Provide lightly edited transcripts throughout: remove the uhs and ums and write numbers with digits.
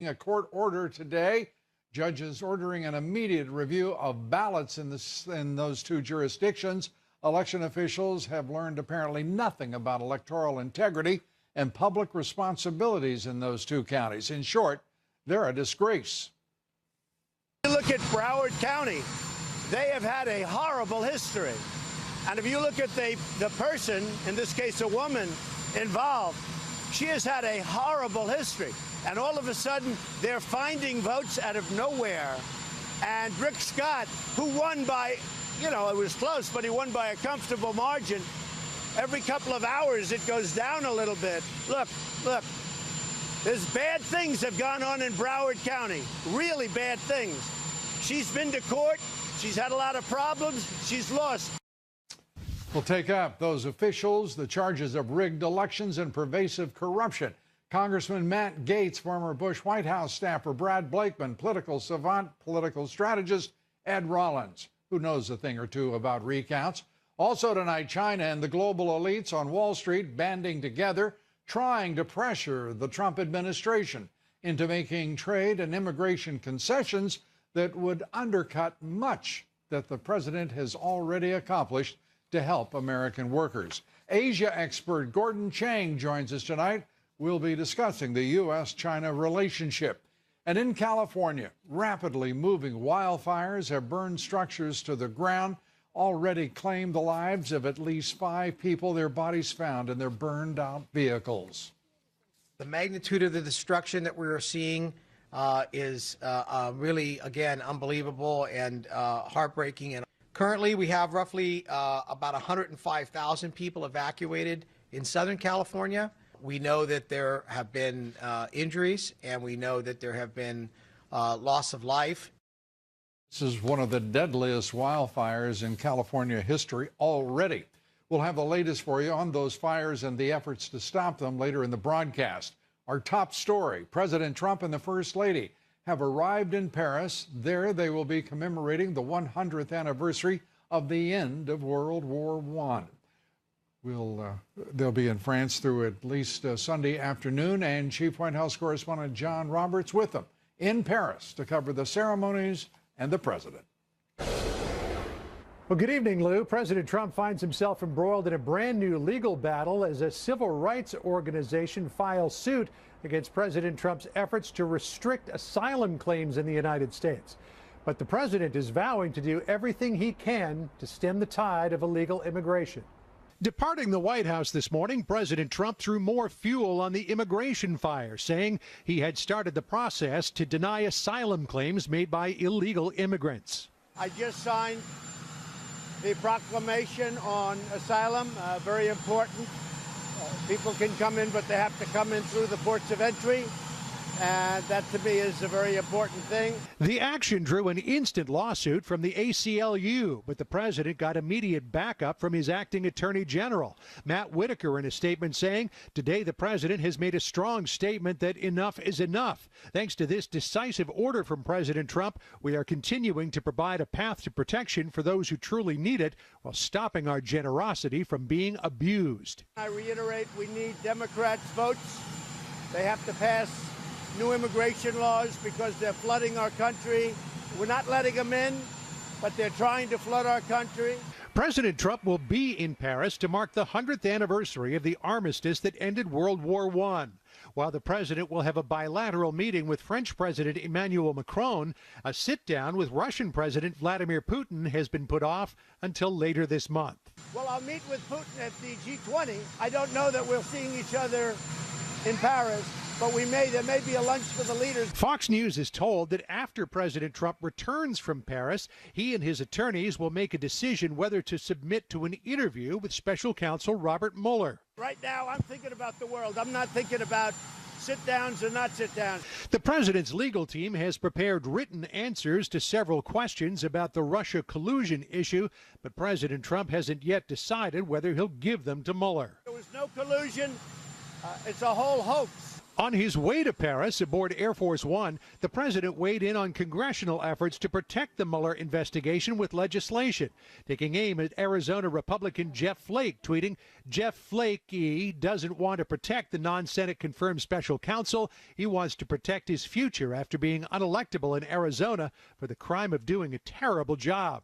A court order today, judges ordering an immediate review of ballots in those two jurisdictions. Election officials have learned apparently nothing about electoral integrity and public responsibilities in those two counties. In short, they're a disgrace. You look at Broward County, they have had a horrible history. And if you look at the person, in this case a woman, involved, she has had a horrible history. And all of a sudden, they're finding votes out of nowhere. And Rick Scott, who won by, it was close, but he won by a comfortable margin. Every couple of hours, it goes down a little bit. Look, there's bad things have gone on in Broward County, really bad things. She's been to court. She's had a lot of problems. She's lost. We'll take up those officials, the charges of rigged elections and pervasive corruption. Congressman Matt Gaetz, former Bush White House staffer Brad Blakeman, political savant, political strategist Ed Rollins, who knows a thing or two about recounts. Also tonight, China and the global elites on Wall Street banding together, trying to pressure the Trump administration into making trade and immigration concessions that would undercut much that the president has already accomplished to help American workers. Asia expert Gordon Chang joins us tonight. We'll be discussing the U.S.-China relationship. And in California, rapidly moving wildfires have burned structures to the ground, already claimed the lives of at least 5 people, their bodies found in their burned out vehicles. The magnitude of the destruction that we are seeing is really, again, unbelievable and heartbreaking. And currently, we have roughly about 105,000 people evacuated in Southern California. We know that there have been injuries, and we know that there have been loss of life. This is one of the deadliest wildfires in California history already. We'll have the latest for you on those fires and the efforts to stop them later in the broadcast. Our top story, President Trump and the First Lady have arrived in Paris. There they will be commemorating the 100th anniversary of the end of World War I. They'll be in France through at least Sunday afternoon, and Chief White House correspondent John Roberts with them in Paris to cover the ceremonies and the president. Well, good evening, Lou. President Trump finds himself embroiled in a brand new legal battle as a civil rights organization files suit against President Trump's efforts to restrict asylum claims in the United States. But the president is vowing to do everything he can to stem the tide of illegal immigration. Departing the White House this morning, President Trump threw more fuel on the immigration fire, saying he had started the process to deny asylum claims made by illegal immigrants. I just signed the proclamation on asylum, very important. People can come in, but they have to come in through the ports of entry. And that, to me, is a very important thing. The action drew an instant lawsuit from the ACLU, but the president got immediate backup from his acting attorney general, Matt Whitaker, in a statement saying, today the president has made a strong statement that enough is enough. Thanks to this decisive order from President Trump, we are continuing to provide a path to protection for those who truly need it while stopping our generosity from being abused. I reiterate, we need Democrats' votes. They have to pass new immigration laws because they're flooding our country. We're not letting them in, but they're trying to flood our country. President Trump will be in Paris to mark the 100th anniversary of the armistice that ended World War I. While the president will have a bilateral meeting with French President Emmanuel Macron, a sit-down with Russian President Vladimir Putin has been put off until later this month. Well, I'll meet with Putin at the G20. I don't know that we're seeing each other in Paris, but there may be a lunch for the leaders. Fox News is told that after President Trump returns from Paris, he and his attorneys will make a decision whether to submit to an interview with special counsel Robert Mueller. Right now, I'm thinking about the world. I'm not thinking about sit-downs or not sit-downs. The president's legal team has prepared written answers to several questions about the Russia collusion issue, but President Trump hasn't yet decided whether he'll give them to Mueller. There was no collusion. It's a whole hoax. On his way to Paris aboard Air Force One, the president weighed in on congressional efforts to protect the Mueller investigation with legislation, taking aim at Arizona Republican Jeff Flake, tweeting, "Jeff Flake doesn't want to protect the non-Senate confirmed special counsel. He wants to protect his future after being unelectable in Arizona for the crime of doing a terrible job."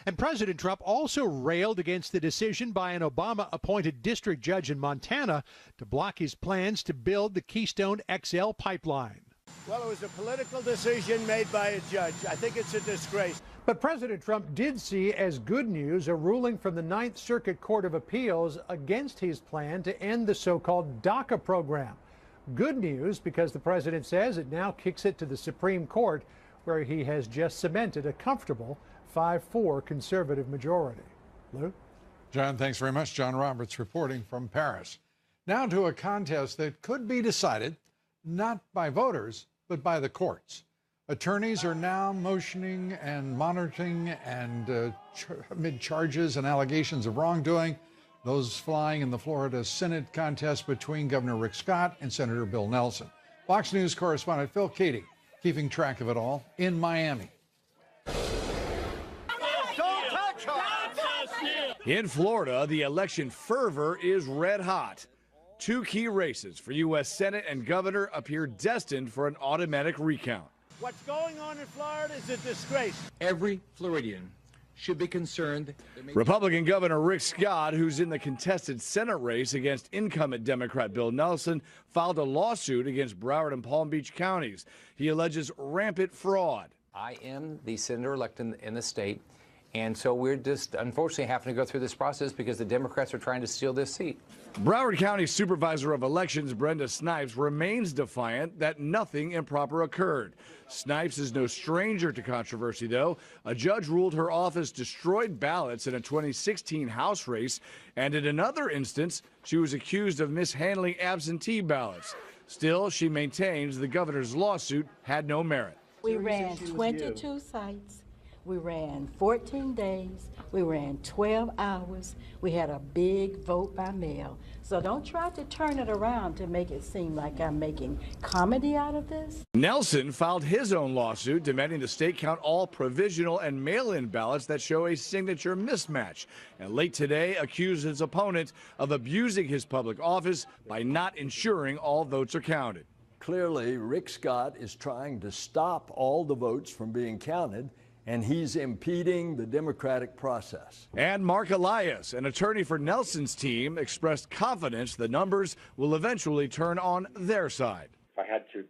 And President Trump also railed against the decision by an Obama-appointed district judge in Montana to block his plans to build the Keystone XL pipeline. Well, it was a political decision made by a judge. I think it's a disgrace. But President Trump did see as good news a ruling from the Ninth Circuit Court of Appeals against his plan to end the so-called DACA program. Good news because the president says it now kicks it to the Supreme Court, where he has just cemented a comfortable 5-4 conservative majority. Lou? John, thanks very much. John Roberts reporting from Paris. Now to a contest that could be decided not by voters, but by the courts. Attorneys are now motioning and monitoring and amid charges and allegations of wrongdoing, those flying in the Florida Senate contest between Governor Rick Scott and Senator Bill Nelson. Fox News correspondent Phil Keating keeping track of it all in Miami. In Florida, the election fervor is red hot. Two key races for U.S. Senate and governor appear destined for an automatic recount. What's going on in Florida is a disgrace. Every Floridian should be concerned. Republican Governor Rick Scott, who's in the contested Senate race against incumbent Democrat Bill Nelson, filed a lawsuit against Broward and Palm Beach counties. He alleges rampant fraud. I am the senator-elect in the state, and so we're just unfortunately having to go through this process because the Democrats are trying to steal this seat. Broward County Supervisor of Elections Brenda Snipes remains defiant that nothing improper occurred. Snipes is no stranger to controversy, though. A judge ruled her office destroyed ballots in a 2016 House race, and in another instance, she was accused of mishandling absentee ballots. Still, she maintains the governor's lawsuit had no merit. We ran 22 sites. We ran 14 days. We ran 12 hours. We had a big vote by mail. So don't try to turn it around to make it seem like I'm making comedy out of this. Nelson filed his own lawsuit demanding the state count all provisional and mail-in ballots that show a signature mismatch, and late today accused his opponent of abusing his public office by not ensuring all votes are counted. Clearly, Rick Scott is trying to stop all the votes from being counted, and he's impeding the democratic process. And Mark Elias, an attorney for Nelson's team, expressed confidence the numbers will eventually turn on their side. If I had to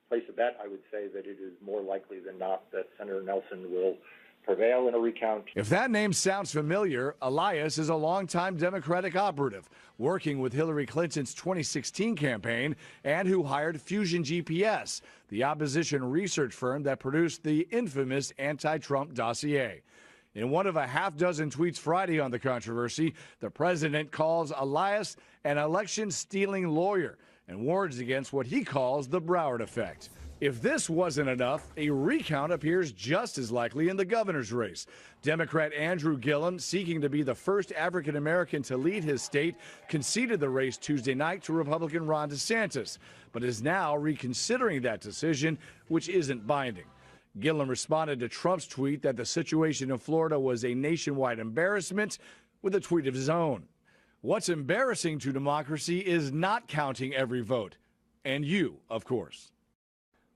place a bet, I would say that it is more likely than not that Senator Nelson will prevail in a recount. If that name sounds familiar, Elias is a longtime Democratic operative, working with Hillary Clinton's 2016 campaign and who hired Fusion GPS, the opposition research firm that produced the infamous anti-Trump dossier. In one of a half-dozen tweets Friday on the controversy, the president calls Elias an election-stealing lawyer and warns against what he calls the Broward effect. If this wasn't enough, a recount appears just as likely in the governor's race. Democrat Andrew Gillum, seeking to be the first African-American to lead his state, conceded the race Tuesday night to Republican Ron DeSantis, but is now reconsidering that decision, which isn't binding. Gillum responded to Trump's tweet that the situation in Florida was a nationwide embarrassment with a tweet of his own. What's embarrassing to democracy is not counting every vote. And you, of course.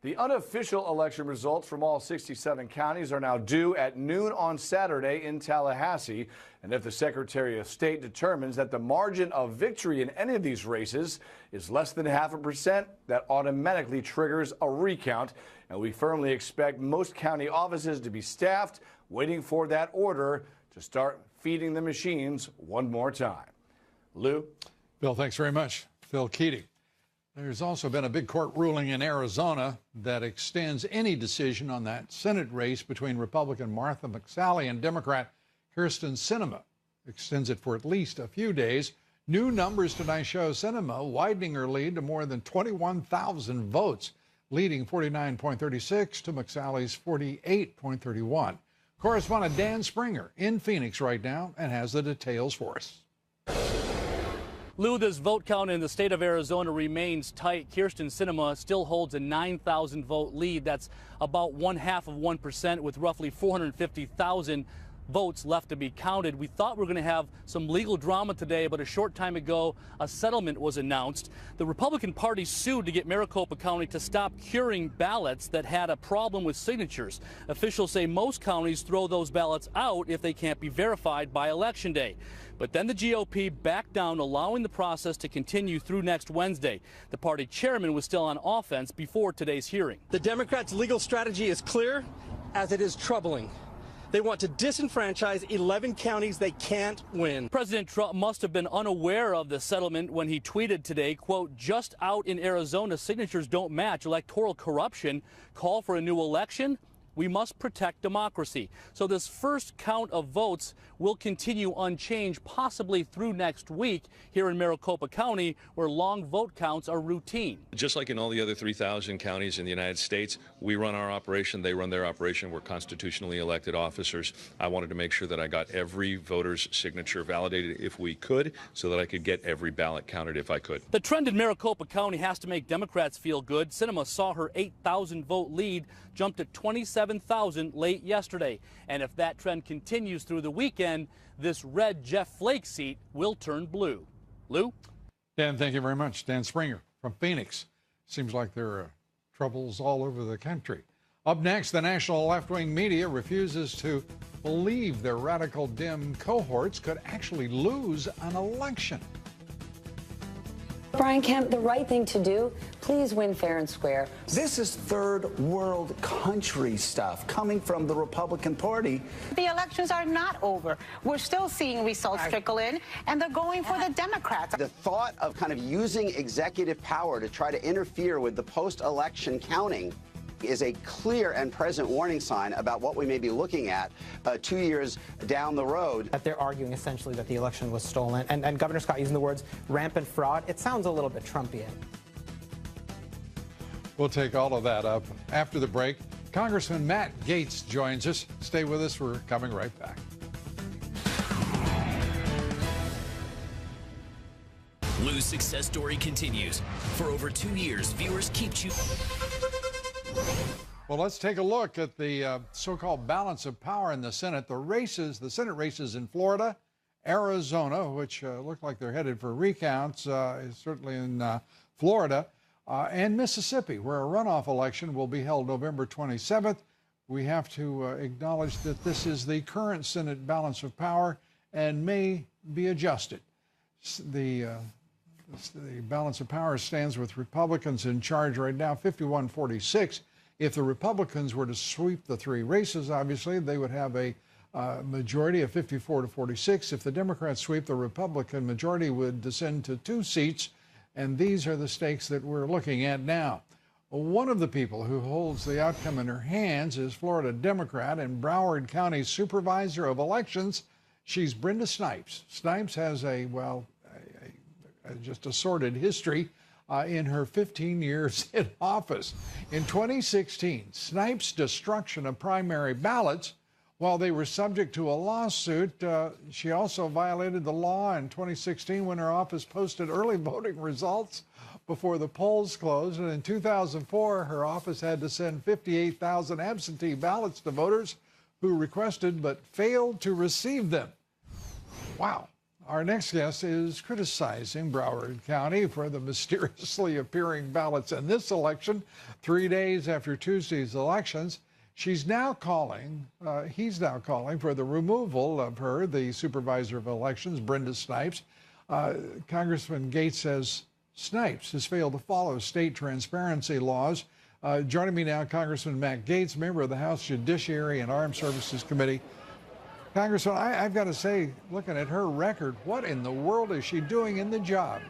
The unofficial election results from all 67 counties are now due at noon on Saturday in Tallahassee. And if the Secretary of State determines that the margin of victory in any of these races is less than 0.5%, that automatically triggers a recount. And we firmly expect most county offices to be staffed, waiting for that order to start feeding the machines one more time. Lou? Bill, thanks very much. Phil Keating. There's also been a big court ruling in Arizona that extends any decision on that Senate race between Republican Martha McSally and Democrat Kyrsten Sinema. Extends it for at least a few days. New numbers tonight show Sinema widening her lead to more than 21,000 votes, leading 49.36 to McSally's 48.31. Correspondent Dan Springer in Phoenix right now and has the details for us. Lou, this vote count in the state of Arizona remains tight. Kirsten Sinema still holds a 9,000 vote lead. That's about 0.5% with roughly 450,000 votes left to be counted. We thought we were going to have some legal drama today, but a short time ago, a settlement was announced. The Republican Party sued to get Maricopa County to stop curing ballots that had a problem with signatures. Officials say most counties throw those ballots out if they can't be verified by Election Day. But then the GOP backed down, allowing the process to continue through next Wednesday. The party chairman was still on offense before today's hearing. The Democrats' legal strategy is clear, as it is troubling. They want to disenfranchise 11 counties they can't win. President Trump must have been unaware of the settlement when he tweeted today, quote, "Just out in Arizona, signatures don't match electoral corruption. Call for a new election. We must protect democracy." So this first count of votes will continue unchanged, possibly through next week here in Maricopa County, where long vote counts are routine. Just like in all the other 3,000 counties in the United States, we run our operation, they run their operation. We're constitutionally elected officers. I wanted to make sure that I got every voter's signature validated if we could, so that I could get every ballot counted if I could. The trend in Maricopa County has to make Democrats feel good. Sinema saw her 8,000 vote lead jump to 27,000 late yesterday. And if that trend continues through the weekend, this red Jeff Flake seat will turn blue. Lou? Dan, thank you very much. Dan Springer from Phoenix. Seems like there are troubles all over the country. Up next, the national left-wing media refuses to believe their radical dim cohorts could actually lose an election. Brian Kemp, the right thing to do, please win fair and square. This is third world country stuff coming from the Republican Party. The elections are not over. We're still seeing results trickle in, and they're going for the Democrats. The thought of kind of using executive power to try to interfere with the post-election counting is a clear and present warning sign about what we may be looking at 2 years down the road. That they're arguing essentially that the election was stolen. And Governor Scott using the words rampant fraud, it sounds a little bit Trumpian. We'll take all of that up after the break. Congressman Matt Gaetz joins us. Stay with us. We're coming right back. Lou's success story continues. For over 2 years, viewers keep choosing. Well, let's take a look at the so-called balance of power in the Senate. The Senate races in Florida, Arizona, which look like they're headed for recounts, is certainly in Florida, and Mississippi, where a runoff election will be held November 27th. We have to acknowledge that this is the current Senate balance of power and may be adjusted. The balance of power stands with Republicans in charge right now, 51-46. If the Republicans were to sweep the three races, obviously, they would have a majority of 54-46. If the Democrats sweep, the Republican majority would descend to 2 seats, and these are the stakes that we're looking at now. One of the people who holds the outcome in her hands is Florida Democrat and Broward County Supervisor of Elections. She's Brenda Snipes. Snipes has just a sordid history in her 15 years in office. In 2016, Snipes' destruction of primary ballots while they were subject to a lawsuit. She also violated the law in 2016 when her office posted early voting results before the polls closed. And in 2004, her office had to send 58,000 absentee ballots to voters who requested but failed to receive them. Wow. Our next guest is criticizing Broward County for the mysteriously appearing ballots in this election 3 days after Tuesday's elections. He's now calling for the removal of her, the Supervisor of Elections, Brenda Snipes. Congressman Gaetz says Snipes has failed to follow state transparency laws. Joining me now, Congressman Matt Gaetz, member of the House Judiciary and Armed Services Committee. Congressman, I've got to say, looking at her record, what in the world is she doing in the job?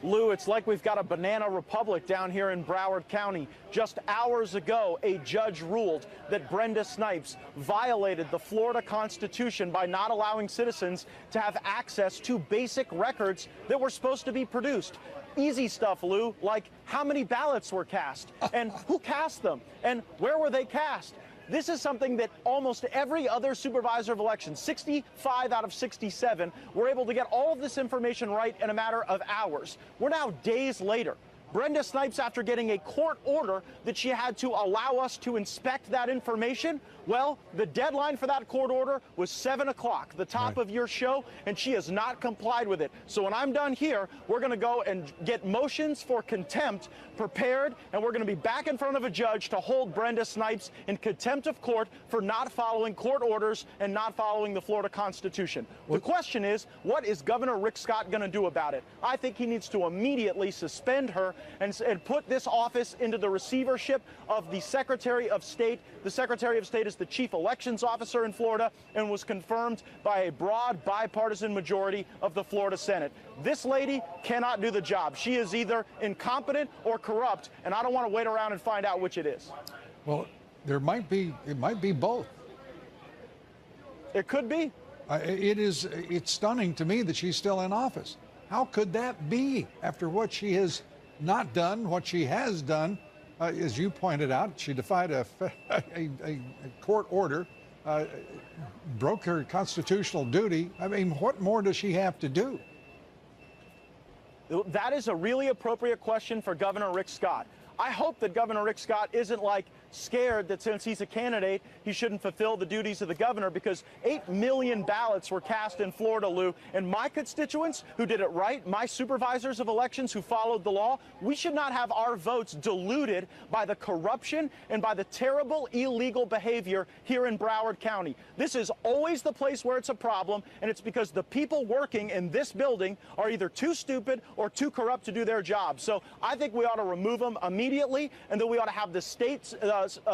Lou, it's like we've got a banana republic down here in Broward County. Just hours ago, a judge ruled that Brenda Snipes violated the Florida Constitution by not allowing citizens to have access to basic records that were supposed to be produced. Easy stuff, Lou, like how many ballots were cast and who cast them and where were they cast. This is something that almost every other supervisor of elections, 65 out of 67, were able to get all of this information right in a matter of hours. We're now days later. Brenda Snipes, after getting a court order that she had to allow us to inspect that information, well, the deadline for that court order was 7 o'clock, the top of your show, and she has not complied with it. So when I'm done here, we're going to go and get motions for contempt prepared, and we're going to be back in front of a judge to hold Brenda Snipes in contempt of court for not following court orders and not following the Florida Constitution. The question is, what is Governor Rick Scott going to do about it? I think he needs to immediately suspend her and put this office into the receivership of the Secretary of State. The Secretary of State is the chief elections officer in Florida and was confirmed by a broad bipartisan majority of the Florida Senate. This lady cannot do the job. She is either incompetent or corrupt, and I don't want to wait around and find out which it is. Well, it might be both. It could be. It's stunning to me that she's still in office. How could that be after what she has not done, what she has done? As you pointed out, she defied a court order, broke her constitutional duty. I mean, what more does she have to do? That is a really appropriate question for Governor Rick Scott. I hope that Governor Rick Scott isn't scared that since he's a candidate, he shouldn't fulfill the duties of the governor, because 8 million ballots were cast in Florida, Lou, and my constituents who did it right, my supervisors of elections who followed the law, we should not have our votes diluted by the corruption and by the terrible illegal behavior here in Broward County. This is always the place where it's a problem, and it's because the people working in this building are either too stupid or too corrupt to do their job. So I think we ought to remove them immediately, and then we ought to have the state's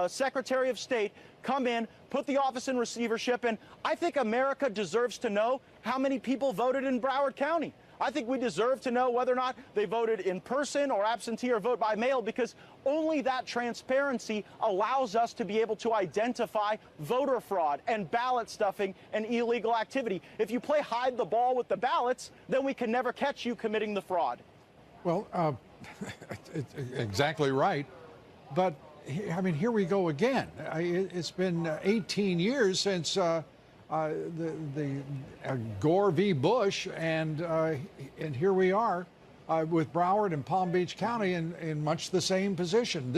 Secretary of State come in, put the office in receivership, and I think America deserves to know how many people voted in Broward County. I think we deserve to know whether or not they voted in person or absentee or vote by mail, because only that transparency allows us to be able to identify voter fraud and ballot stuffing and illegal activity. If you play hide the ball with the ballots, then we can never catch you committing the fraud. Well, exactly right. But I mean, here we go again. It's been 18 years since the Gore v. Bush, and here we are with Broward and Palm Beach County in much the same position.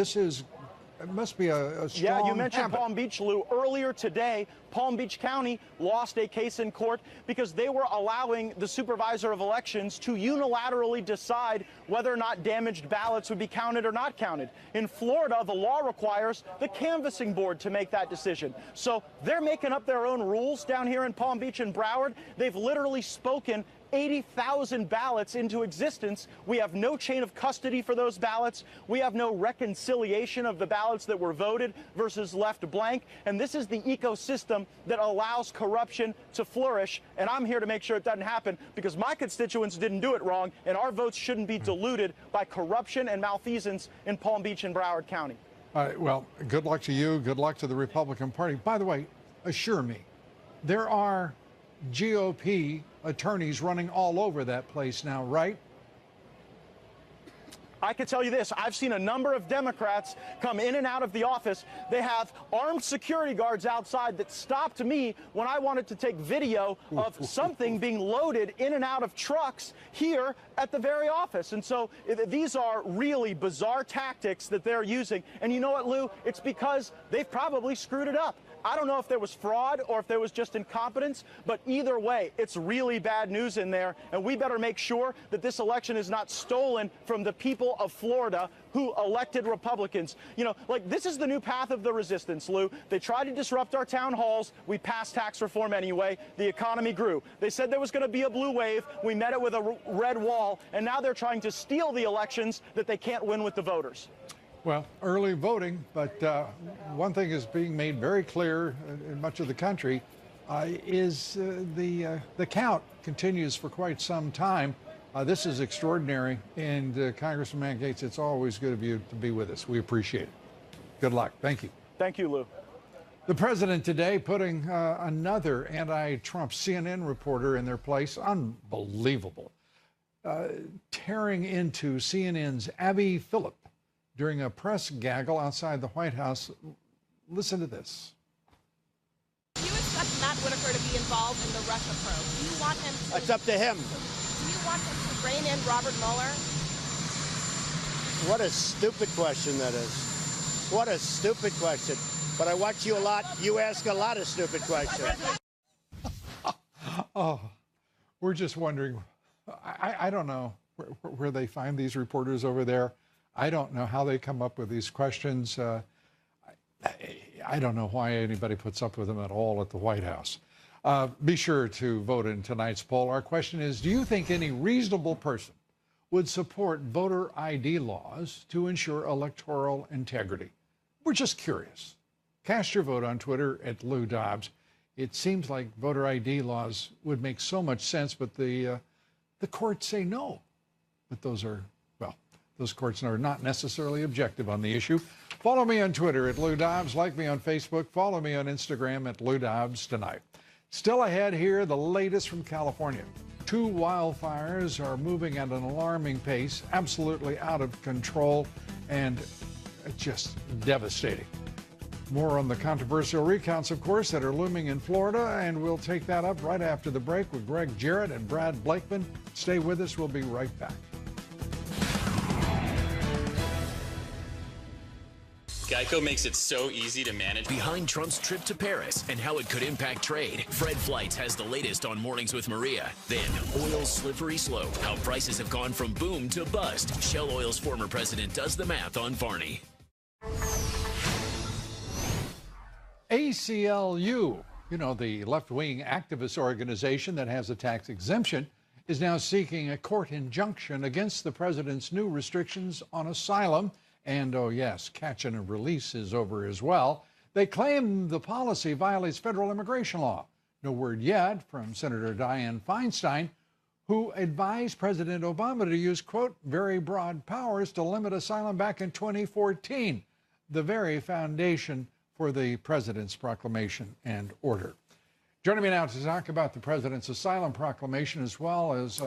It must be a strong Yeah, you mentioned habit. Palm Beach, Lou. Earlier today, Palm Beach County lost a case in court because they were allowing the supervisor of elections to unilaterally decide whether or not damaged ballots would be counted or not counted. In Florida, the law requires the canvassing board to make that decision. So they're making up their own rules down here in Palm Beach and Broward. They've literally spoken 80,000 ballots into existence. We have no chain of custody for those ballots. We have no reconciliation of the ballots that were voted versus left blank. And this is the ecosystem that allows corruption to flourish. And I'm here to make sure it doesn't happen, because my constituents didn't do it wrong, and our votes shouldn't be diluted by corruption and malfeasance in Palm Beach and Broward County. Well, good luck to you. Good luck to the Republican Party. By the way, assure me, there are GOP attorneys running all over that place now, right? I can tell you this. I've seen a number of Democrats come in and out of the office. They have armed security guards outside that stopped me when I wanted to take video of something being loaded in and out of trucks here at the very office. And so these are really bizarre tactics that they're using. And you know what, Lou? It's because they've probably screwed it up. I don't know if there was fraud or if there was just incompetence, but either way, it's really bad news in there, and we better make sure that this election is not stolen from the people of Florida who elected Republicans. You know, this is the new path of the resistance, Lou. They tried to disrupt our town halls. We passed tax reform anyway. The economy grew. They said there was going to be a blue wave. We met it with a red wall, and now they're trying to steal the elections that they can't win with the voters. Well, early voting, but one thing is being made very clear in much of the country is the count continues for quite some time. This is extraordinary, and Congressman Matt Gaetz, it's always good of you to be with us. We appreciate it. Good luck. Thank you. Thank you, Lou. The president today putting another anti-Trump CNN reporter in their place. Unbelievable. Tearing into CNN's Abby Phillip during a press gaggle outside the White House Listen to this. Do you expect Matt Whitaker to be involved in the Russia probe? Do you want him to... It's up to him. Do you want him to rein in Robert Mueller? What a stupid question that is. What a stupid question. But I watch you a lot. You ask a lot of stupid questions. Oh, we're just wondering. I don't know where they find these reporters over there. I don't know how they come up with these questions. I don't know why anybody puts up with them at all at the White House. Be sure to vote in tonight's poll. Our question is, do you think any reasonable person would support voter ID laws to ensure electoral integrity? We're just curious. Cast your vote on Twitter at Lou Dobbs. It seems like voter ID laws would make so much sense, but the courts say no. But those courts are not necessarily objective on the issue. Follow me on Twitter at Lou Dobbs. Like me on Facebook. Follow me on Instagram at Lou Dobbs Tonight. Still ahead here, the latest from California. 2 wildfires are moving at an alarming pace, absolutely out of control, and just devastating. More on the controversial recounts, of course, that are looming in Florida, and we'll take that up right after the break with Greg Jarrett and Brad Blakeman. Stay with us. We'll be right back. Geico makes it so easy to manage. Behind Trump's trip to Paris and how it could impact trade, Fred Flights has the latest on Mornings with Maria. Then, oil's slippery slope, how prices have gone from boom to bust. Shell Oil's former president does the math on Varney. ACLU, you know, the left-wing activist organization that has a tax exemption, is now seeking a court injunction against the president's new restrictions on asylum. And, oh yes, catch and release is over as well. They claim the policy violates federal immigration law. No word yet from Senator Dianne Feinstein, who advised President Obama to use, quote, very broad powers to limit asylum back in 2014, the very foundation for the president's proclamation and order. Joining me now to talk about the president's asylum proclamation, as well as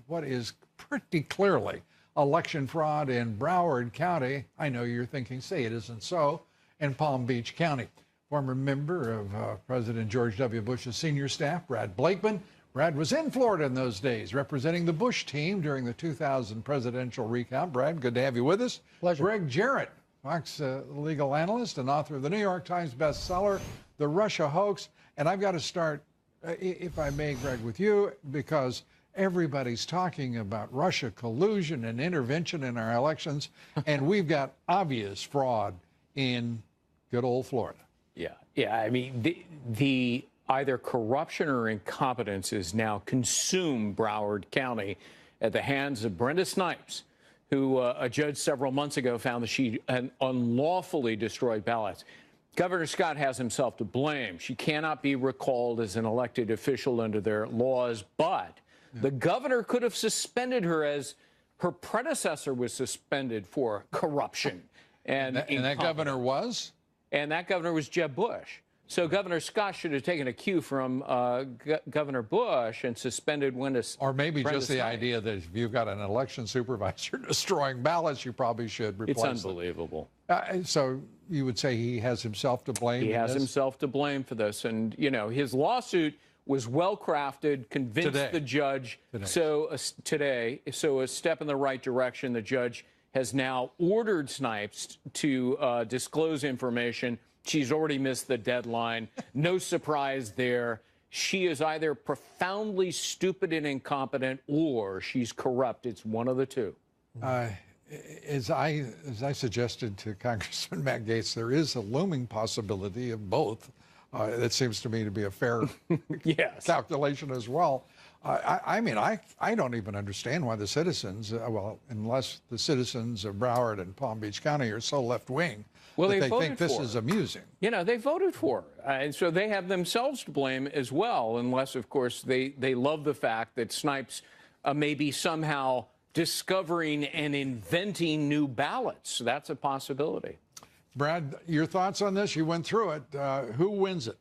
what is pretty clearly election fraud in Broward County. I know you're thinking, say it isn't so, in Palm Beach County. Former member of President George W. Bush's senior staff, Brad Blakeman. Brad was in Florida in those days, representing the Bush team during the 2000 presidential recount. Brad, good to have you with us. Pleasure. Greg Jarrett, Fox legal analyst and author of the New York Times bestseller, The Russia Hoax. And I've got to start, if I may, Greg, with you, because everybody's talking about Russia collusion and intervention in our elections, and we've got obvious fraud in good old Florida. Yeah. I mean, the either corruption or incompetence is now consumed Broward County at the hands of Brenda Snipes, who a judge several months ago found that she had unlawfully destroyed ballots. Governor Scott has himself to blame. She cannot be recalled as an elected official under their laws, but the governor could have suspended her as her predecessor was suspended for corruption. And that governor was? And that governor was Jeb Bush. So Governor Scott should have taken a cue from Governor Bush and suspended Or maybe just the idea that if you've got an election supervisor destroying ballots, you probably should replace It's unbelievable. So you would say he has himself to blame? He has himself to blame for this. And, you know, his lawsuit was well-crafted, convinced the judge. So a step in the right direction. The judge has now ordered Snipes to disclose information. She's already missed the deadline. No surprise there. She is either profoundly stupid and incompetent or she's corrupt. It's one of the two. As I suggested to Congressman Matt Gaetz, there is a looming possibility of both. That seems to me to be a fair calculation as well. I mean, I don't even understand why the citizens, unless the citizens of Broward and Palm Beach County are so left-wing, well, that they think this is amusing. You know, they voted for her. And so they have themselves to blame as well, unless, of course, they love the fact that Snipes may be somehow discovering and inventing new ballots. That's a possibility. Brad, your thoughts on this? You went through it. Who wins it?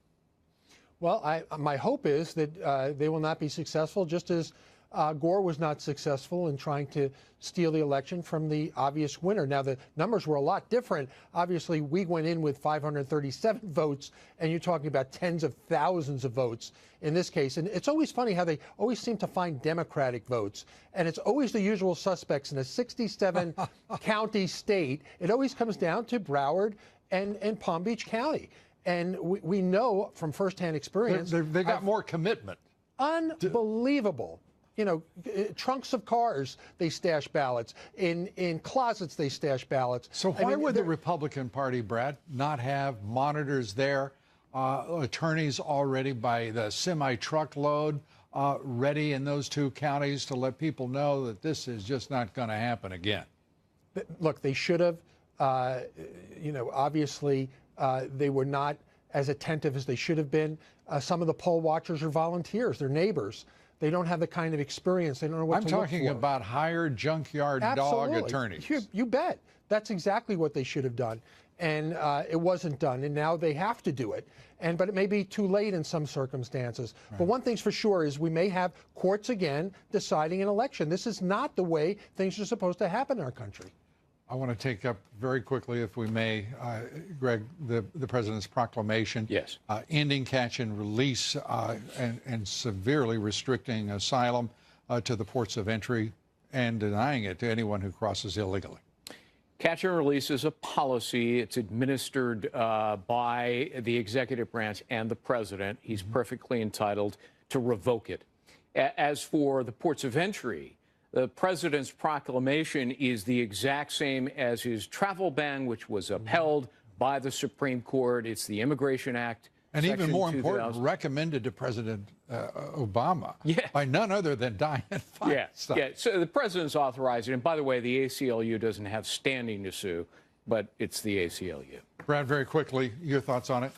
Well, my hope is that they will not be successful, just as Gore was not successful in trying to steal the election from the obvious winner. Now, the numbers were a lot different. Obviously, we went in with 537 votes, and you're talking about tens of thousands of votes in this case. And it's always funny how they always seem to find Democratic votes, and it's always the usual suspects in a 67-county state. It always comes down to Broward and Palm Beach County. And we know from firsthand experience. They got more commitment. Unbelievable. You know, trunks of cars, they stash ballots. In closets, they stash ballots. So why would the Republican Party, Brad, not have monitors there, attorneys already by the semi-truckload, ready in those two counties to let people know that this is just not going to happen again? Look, they should have. You know, obviously, they were not as attentive as they should have been. Some of the poll watchers are volunteers. They're neighbors. They don't have the kind of experience. They don't know what to look for. I'm talking about hired junkyard dog attorneys. You bet. That's exactly what they should have done. And it wasn't done. And now they have to do it. But it may be too late in some circumstances. Right. But one thing's for sure is we may have courts again deciding an election. This is not the way things are supposed to happen in our country. I want to take up very quickly, if we may, Greg, the president's proclamation. Yes. Ending catch and release and severely restricting asylum to the ports of entry and denying it to anyone who crosses illegally. Catch and release is a policy. It's administered by the executive branch and the president. He's perfectly entitled to revoke it. As for the ports of entry, the president's proclamation is the exact same as his travel ban, which was upheld by the Supreme Court. It's the Immigration Act. And even more important, recommended to President Obama by none other than Dianne Feinstein. Yeah, so the president's authorizing it. And by the way, the ACLU doesn't have standing to sue, but it's the ACLU. Brad, very quickly, your thoughts on it?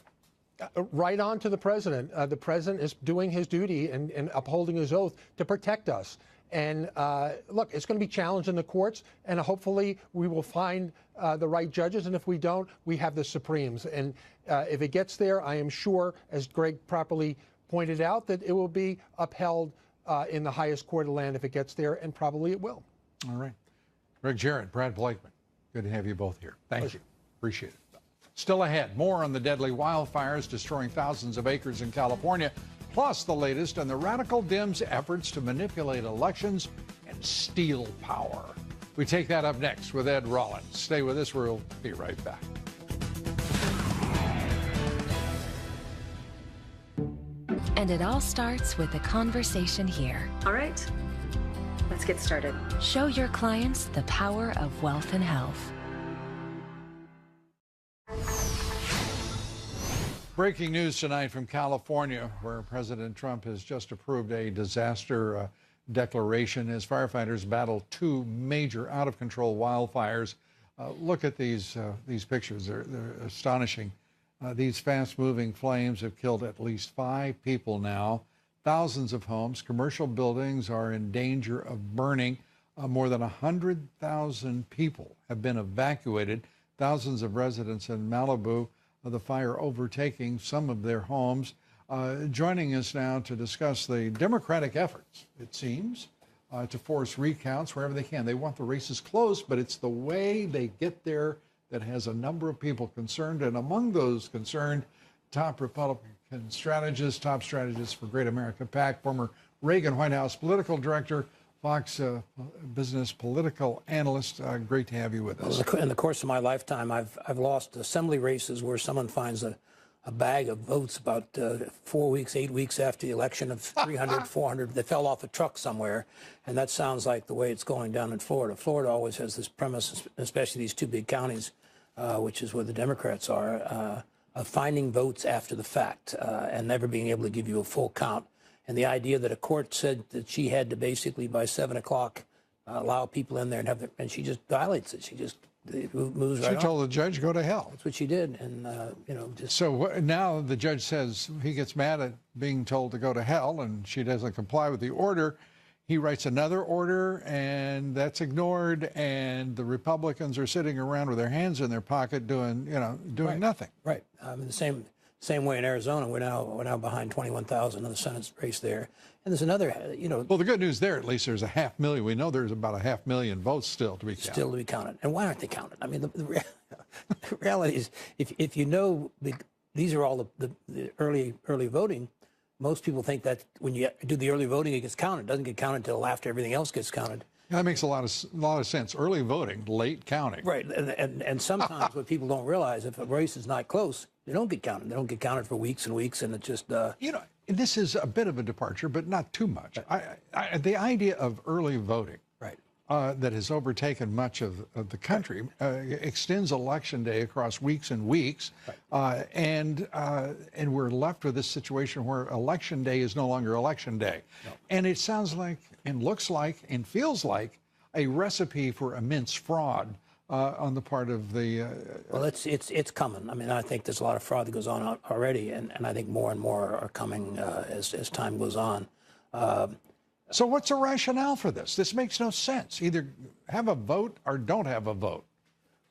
Right on to the president. The president is doing his duty and upholding his oath to protect us. And look, it's going to be challenged in the courts, and hopefully we will find the right judges. And if we don't, we have the Supremes. And if it gets there, I am sure, as Greg properly pointed out, that it will be upheld in the highest court of the land if it gets there, and probably it will. All right. Greg Jarrett, Brad Blakeman, good to have you both here. Thank you. Appreciate it. Still ahead, more on the deadly wildfires destroying thousands of acres in California. Plus, the latest on the radical Dems' efforts to manipulate elections and steal power. We take that up next with Ed Rollins. Stay with us. We'll be right back. And it all starts with a conversation here. All right, let's get started. Show your clients the power of wealth and health. Breaking news tonight from California, where President Trump has just approved a disaster declaration as firefighters battle two major out-of-control wildfires. Look at these pictures. They're astonishing. These fast-moving flames have killed at least 5 people now. Thousands of homes, commercial buildings are in danger of burning. More than 100,000 people have been evacuated. Thousands of residents in Malibu, the fire overtaking some of their homes. Joining us now to discuss the Democratic efforts, it seems, to force recounts wherever they can. They want the races closed, but it's the way they get there that has a number of people concerned. And among those concerned, top Republican strategist, top strategist for Great America PAC, former Reagan White House political director, Fox Business political analyst. Great to have you with us. Well, in the course of my lifetime, I've lost assembly races where someone finds a bag of votes about 4 weeks, 8 weeks after the election of 300, 400. They fell off a truck somewhere, and that sounds like the way it's going down in Florida. Florida always has this premise, especially these two big counties, which is where the Democrats are, of finding votes after the fact and never being able to give you a full count. And the idea that a court said that she had to basically by 7 o'clock allow people in there and have and she just violates it. She just moves right on. She told the judge, go to hell. That's what she did. And, just. So now the judge says he gets mad at being told to go to hell and she doesn't comply with the order. He writes another order and that's ignored. And the Republicans are sitting around with their hands in their pocket doing, doing nothing. Right. The Same way in Arizona, we're now behind 21,000 in the Senate race there. And there's another, Well, the good news there, at least there's 500,000. We know there's about 500,000 votes still to be counted. Still to be counted. And why aren't they counted? I mean, the reality is, if you know these are all the early voting, most people think that when you do the early voting, it gets counted. It doesn't get counted until after everything else gets counted. Yeah, that makes a lot of sense. Early voting, late counting. Right, and sometimes what people don't realize, if a race is not close, they don't get counted. They don't get counted for weeks and weeks, and it just This is a bit of a departure, but not too much. The idea of early voting, right, that has overtaken much of the country, extends election day across weeks and weeks, right. And we're left with this situation where election day is no longer election day, no. And it sounds like, and looks like, and feels like a recipe for immense fraud on the part of the. Well, it's coming. I mean, I think there's a lot of fraud that goes on already, and I think more and more are coming as time goes on. So what's the rationale for this? This makes no sense. Either have a vote or don't have a vote.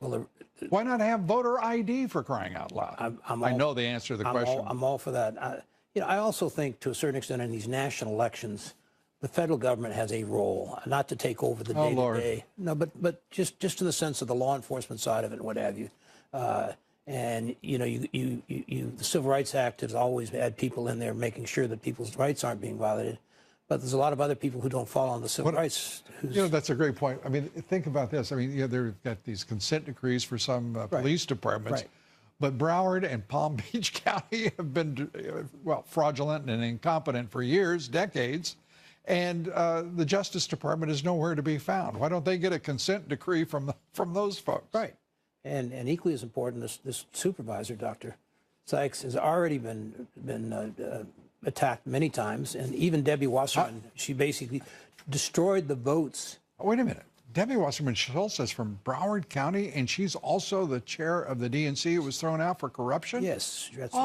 Well, why not have voter ID, for crying out loud? I know the answer to the question. I'm all for that. I also think, to a certain extent, in these national elections, the federal government has a role, not to take over the day-to-day. No, but just in the sense of the law enforcement side of it and what have you. And the Civil Rights Act has always had people in there making sure that people's rights aren't being violated. But there's a lot of other people who don't fall on the civil rights. That's a great point. I mean, think about this. I mean, they've got these consent decrees for some police departments, right. But Broward and Palm Beach County have been, fraudulent and incompetent for years, decades, and the Justice Department is nowhere to be found. Why don't they get a consent decree from those folks? Right, and equally as important, this supervisor, Dr. Sykes, has already been attacked many times, and even Debbie Wasserman, she basically destroyed the votes. Wait a minute. Debbie Wasserman Schultz is from Broward County, and she's also the chair of the DNC who was thrown out for corruption? Yes. That's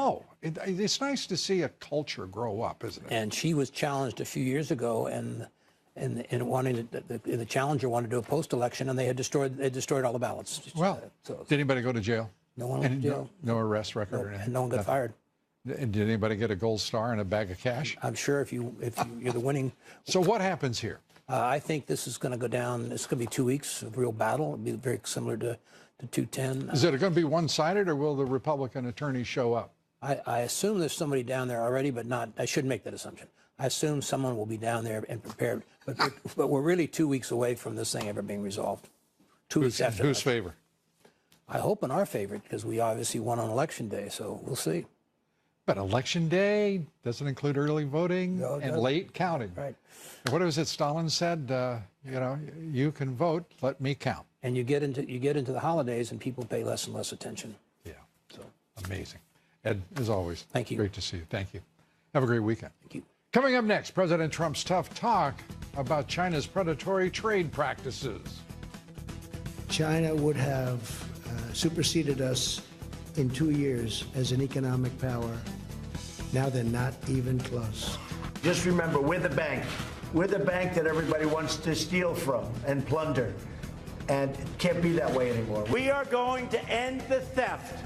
It's nice to see a culture grow up, isn't it? And she was challenged a few years ago, and wanting the challenger wanted to do a post-election, and they destroyed all the ballots. Well, did anybody go to jail? No one went to jail. No arrest record or anything? And no one got fired. Did anybody get a gold star and a bag of cash? I'm sure if you're the winning. So what happens here? I think this is going to go down. It's going to be 2 weeks of real battle. It'll be very similar to 210. Is it going to be one-sided, or will the Republican attorneys show up? I assume there's somebody down there already, but not. I shouldn't make that assumption. I assume someone will be down there and prepared. But we're really 2 weeks away from this thing ever being resolved. 2 weeks after. Whose favor? I hope in our favor, because we obviously won on Election Day, so we'll see. But Election Day doesn't include early voting and late counting. Right. And what was it Stalin said? You can vote, let me count. And you get into the holidays, and people pay less and less attention. Yeah. So amazing. Ed, as always. Thank you. Great to see you. Thank you. Have a great weekend. Thank you. Coming up next, President Trump's tough talk about China's predatory trade practices. China would have superseded us in 2 years as an economic power. Now they're not even close. Just remember, we're the bank. We're the bank that everybody wants to steal from and plunder. And it can't be that way anymore. We are going to end the theft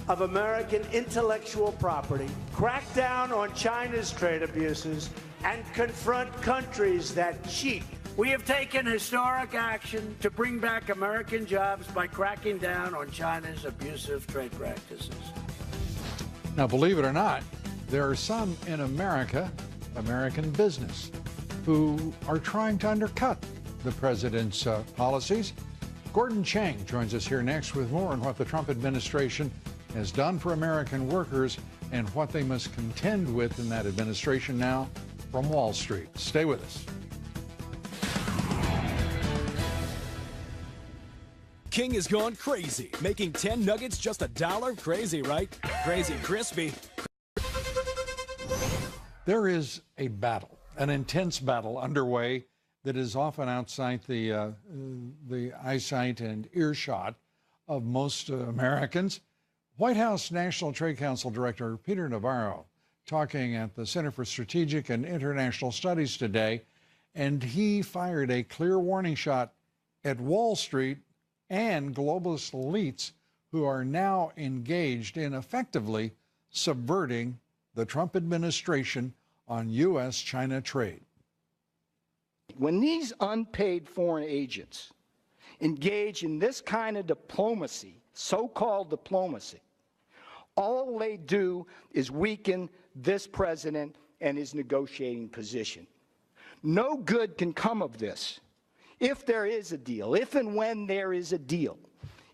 of American intellectual property, crack down on China's trade abuses, and confront countries that cheat. We have taken historic action to bring back American jobs by cracking down on China's abusive trade practices. Now, believe it or not, there are some in America, American business, who are trying to undercut the president's policies. Gordon Chang joins us here next with more on what the Trump administration has done for American workers and what they must contend with in that administration now from Wall Street. Stay with us. King has gone crazy, making 10 nuggets just $1. Crazy, right? Crazy crispy. There is a battle, an intense battle underway that is often outside the eyesight and earshot of most Americans. White House National Trade Council Director Peter Navarro talking at the Center for Strategic and International Studies today, and he fired a clear warning shot at Wall Street and globalist elites who are now engaged in effectively subverting the Trump administration on U.S.-China trade. When these unpaid foreign agents engage in this kind of diplomacy, so-called diplomacy, all they do is weaken this president and his negotiating position. No good can come of this. If there is a deal, if and when there is a deal,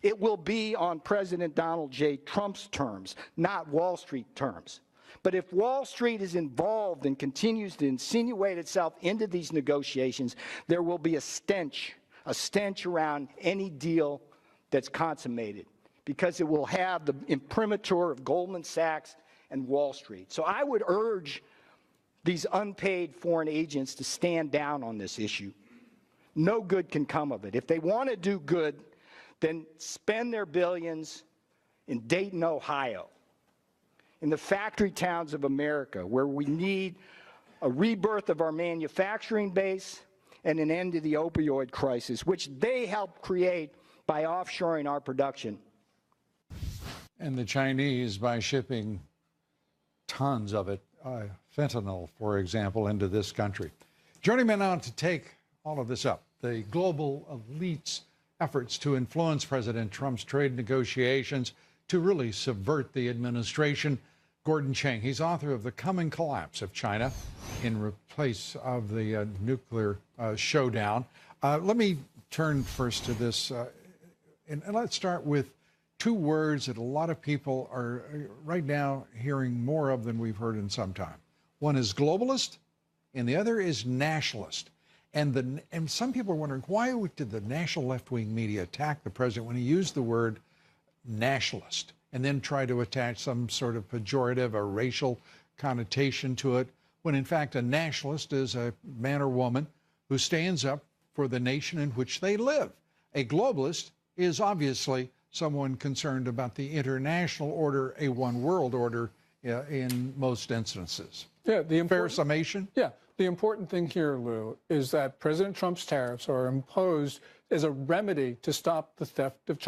it will be on President Donald J. Trump's terms, not Wall Street terms. But if Wall Street is involved and continues to insinuate itself into these negotiations, there will be a stench around any deal that's consummated, because it will have the imprimatur of Goldman Sachs and Wall Street. So I would urge these unpaid foreign agents to stand down on this issue. No good can come of it. If they want to do good, then spend their billions in Dayton, Ohio, in the factory towns of America, where we need a rebirth of our manufacturing base and an end to the opioid crisis, which they helped create by offshoring our production. And the Chinese by shipping tons of it, fentanyl, for example, into this country. Joining me now to take all of this up, the global elite's efforts to influence President Trump's trade negotiations to really subvert the administration. Gordon Chang, he's author of The Coming Collapse of China in place of the nuclear showdown. Let me turn first to this, and let's start with two words that a lot of people are right now hearing more of than we've heard in some time. One is globalist, and the other is nationalist. And some people are wondering, why did the national left-wing media attack the president when he used the word nationalist and then try to attach some sort of pejorative or racial connotation to it, when in fact a nationalist is a man or woman who stands up for the nation in which they live. A globalist is obviously someone concerned about the international order, a one-world order in most instances. Yeah, fair summation? Yeah. The important thing here, Lou, is that President Trump's tariffs are imposed as a remedy to stop the theft of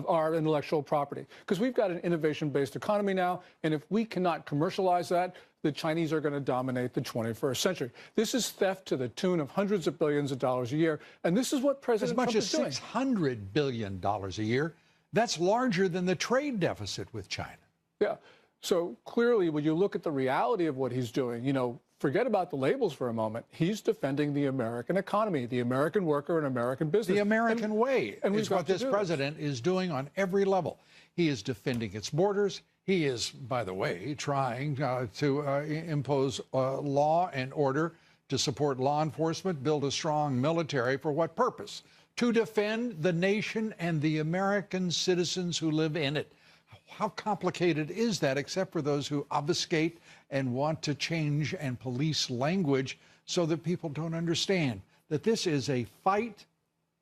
our intellectual property. Because we've got an innovation-based economy now, and if we cannot commercialize that, the Chinese are going to dominate the 21st century. This is theft to the tune of hundreds of billions of dollars a year, and this is what President Trump is doing. As much as $600 billion a year. That's larger than the trade deficit with China. Yeah. So clearly, when you look at the reality of what he's doing, forget about the labels for a moment. He's defending the American economy, the American worker and American business. The American way is what this president is doing on every level. He is defending its borders. He is, by the way, trying to impose law and order, to support law enforcement, build a strong military. For what purpose? To defend the nation and the American citizens who live in it. How complicated is that, except for those who obfuscate and want to change and police language so that people don't understand that this is a fight.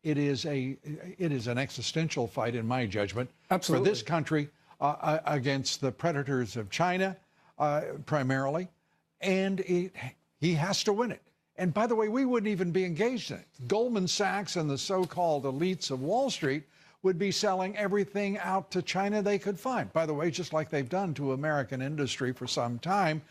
It is an existential fight, in my judgment, for this country against the predators of China, primarily, and he has to win it. And by the way, we wouldn't even be engaged in it. Goldman Sachs and the so-called elites of Wall Street would be selling everything out to China they could find. By the way, just like they've done to American industry for some time,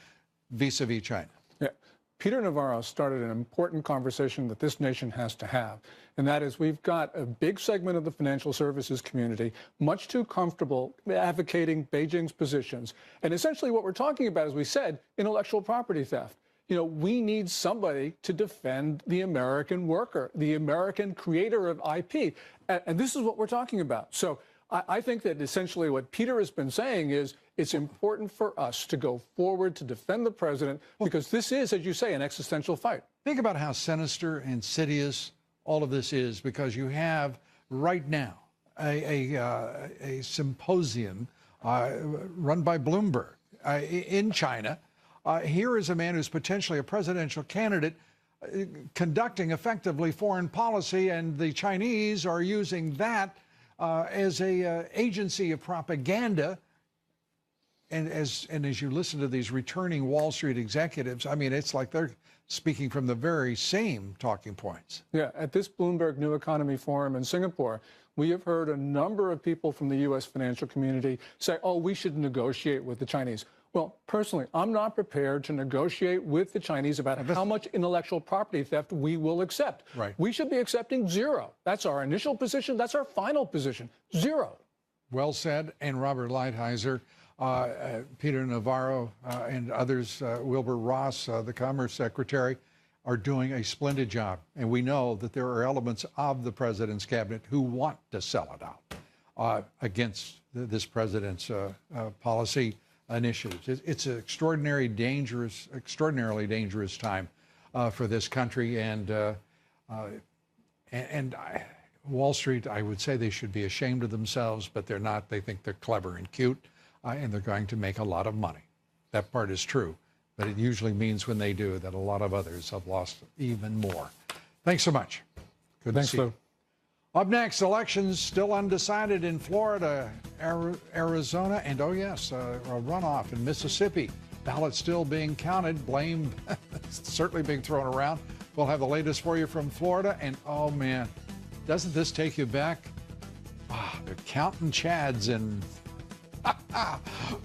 vis-a-vis China. Yeah. Peter Navarro started an important conversation that this nation has to have, and that is we've got a big segment of the financial services community much too comfortable advocating Beijing's positions. And essentially what we're talking about, as we said, intellectual property theft. We need somebody to defend the American worker, the American creator of IP. And this is what we're talking about. So I think that essentially what Peter has been saying is it's important for us to go forward to defend the president, because this is, as you say, an existential fight. Think about how sinister, insidious all of this is, because you have right now a symposium run by Bloomberg in China. Here is a man who's potentially a presidential candidate conducting effectively foreign policy, and the Chinese are using that as a agency of propaganda. And as you listen to these returning Wall Street executives, I mean, it's like they're speaking from the very same talking points. Yeah, at this Bloomberg New Economy Forum in Singapore, We have heard a number of people from the U.S. financial community say, oh, we should negotiate with the Chinese. Well, personally, I'm not prepared to negotiate with the Chinese about how much intellectual property theft we will accept. Right. We should be accepting zero. That's our initial position. That's our final position. Zero. Well said. And Robert Lighthizer, Peter Navarro, and others, Wilbur Ross, the Commerce Secretary, are doing a splendid job. And we know that there are elements of the president's cabinet who want to sell it out against this president's policy initiatives. It's an extraordinarily dangerous time for this country. And Wall Street, I would say they should be ashamed of themselves, but they're not. They think they're clever and cute, and they're going to make a lot of money. That part is true, but it usually means when they do that a lot of others have lost even more. Thanks so much. Good to see you. Up next, elections still undecided in Florida, Arizona, and oh yes, a runoff in Mississippi. Ballots still being counted, blame certainly being thrown around. We'll have the latest for you from Florida, and oh man, doesn't this take you back? They're counting Chads in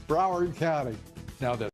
Broward County. Now that